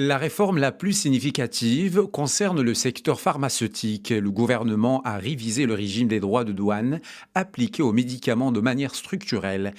La réforme la plus significative concerne le secteur pharmaceutique. Le gouvernement a révisé le régime des droits de douane appliqués aux médicaments de manière structurelle.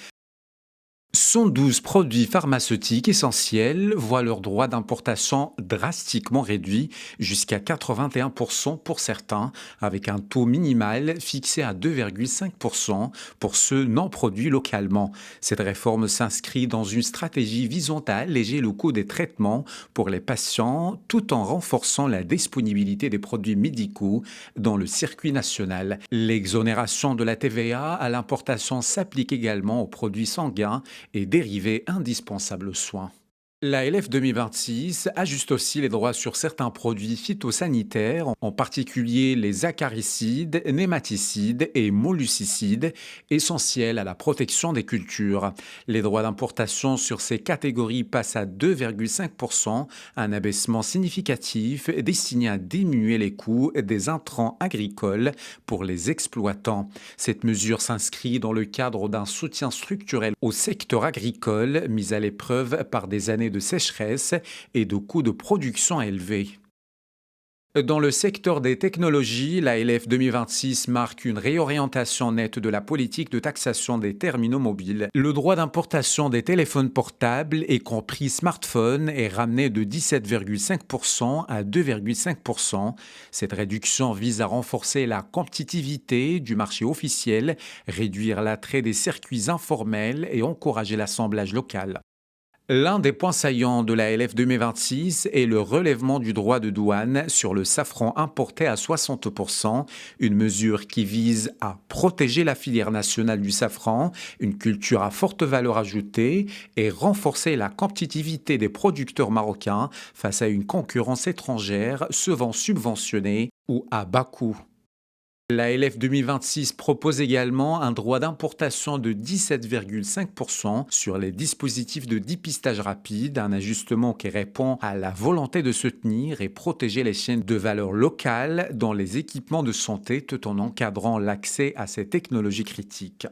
112 produits pharmaceutiques essentiels voient leur droit d'importation drastiquement réduit jusqu'à 81% pour certains, avec un taux minimal fixé à 2,5% pour ceux non produits localement. Cette réforme s'inscrit dans une stratégie visant à alléger le coût des traitements pour les patients tout en renforçant la disponibilité des produits médicaux dans le circuit national. L'exonération de la TVA à l'importation s'applique également aux produits sanguins et dérivés indispensables aux soins. La LF 2026 ajuste aussi les droits sur certains produits phytosanitaires, en particulier les acaricides, nématicides et molluscicides, essentiels à la protection des cultures. Les droits d'importation sur ces catégories passent à 2,5%, un abaissement significatif destiné à diminuer les coûts des intrants agricoles pour les exploitants. Cette mesure s'inscrit dans le cadre d'un soutien structurel au secteur agricole, mis à l'épreuve par des années de sécheresse et de coûts de production élevés. Dans le secteur des technologies, la LF 2026 marque une réorientation nette de la politique de taxation des terminaux mobiles. Le droit d'importation des téléphones portables, y compris smartphones, est ramené de 17,5% à 2,5%. Cette réduction vise à renforcer la compétitivité du marché officiel, réduire l'attrait des circuits informels et encourager l'assemblage local. L'un des points saillants de la LF 2026 est le relèvement du droit de douane sur le safran importé à 60%, une mesure qui vise à protéger la filière nationale du safran, une culture à forte valeur ajoutée, et renforcer la compétitivité des producteurs marocains face à une concurrence étrangère souvent subventionnée ou à bas coût. La LF 2026 propose également un droit d'importation de 17,5% sur les dispositifs de dépistage rapide, un ajustement qui répond à la volonté de soutenir et protéger les chaînes de valeur locales dans les équipements de santé tout en encadrant l'accès à ces technologies critiques.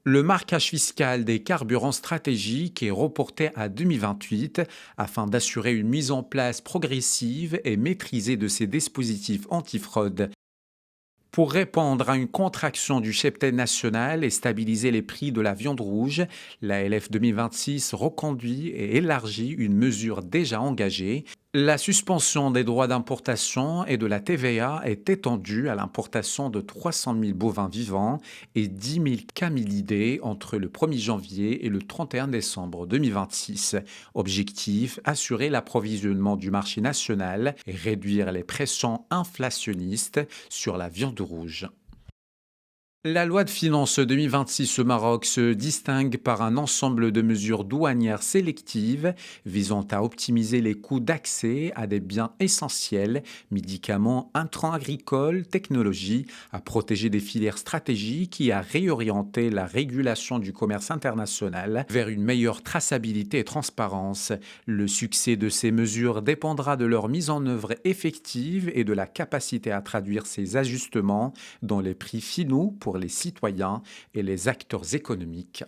Le marquage fiscal des carburants stratégiques est reporté à 2028 afin d'assurer une mise en place progressive et maîtrisée de ces dispositifs antifraude. Pour répondre à une contraction du cheptel national et stabiliser les prix de la viande rouge, la LF 2026 reconduit et élargit une mesure déjà engagée. La suspension des droits d'importation et de la TVA est étendue à l'importation de 300 000 bovins vivants et 10 000 camélidés entre le 1er janvier et le 31 décembre 2026. Objectif, assurer l'approvisionnement du marché national et réduire les pressions inflationnistes sur la viande rouge. La loi de finances 2026 au Maroc se distingue par un ensemble de mesures douanières sélectives visant à optimiser les coûts d'accès à des biens essentiels, médicaments, intrants agricoles, technologies, à protéger des filières stratégiques et à réorienter la régulation du commerce international vers une meilleure traçabilité et transparence. Le succès de ces mesures dépendra de leur mise en œuvre effective et de la capacité à traduire ces ajustements dans les prix finaux pour les citoyens et les acteurs économiques.